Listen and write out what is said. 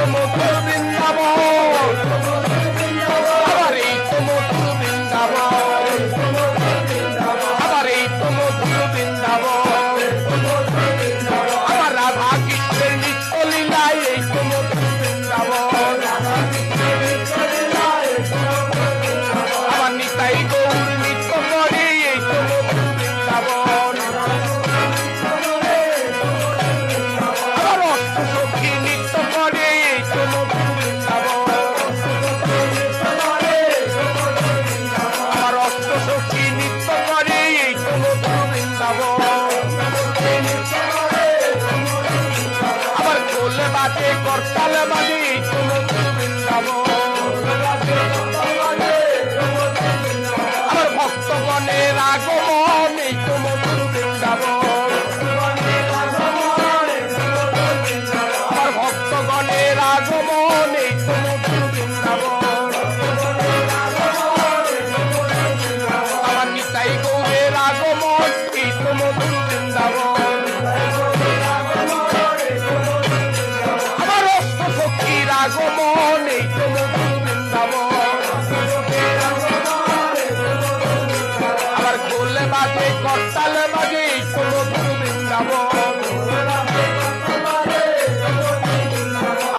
তো মধুর বৃন্দাবন, আবার এই তো মধুর বৃন্দাবন, আবার এই তো মধুর বৃন্দাবন, আমার রাধা কৃষ্ণের নিত্য লীলায় এই তো মধুর বৃন্দাবন, আমার নিতাই গৌর নিত্য করে এই তো মধুর বৃন্দাবন, আমার অষ্ট সখী নিত্য করে এই তো মধুর বৃন্দাবন, আমার অষ্ট সখী নিত্য করে এই তো মধুর বৃন্দাবন, আবার খোল বাজে করতাল বাজে এই তো মধুর বৃন্দাবন, আবার ভক্তগণের আগমন এই তো মধুর বৃন্দাবন, আবার ভক্তগণের আগমন এই তো মধুর বৃন্দাবন, আমার নিতাই গৌরের আগমন এই তো মধুর বৃন্দাবন, আমার অষ্ট সখীর আগমন এই তো মধুর বৃন্দাবন, আবার খোল বাজে করতাল বাজে এই তো মধুর বৃন্দাবন,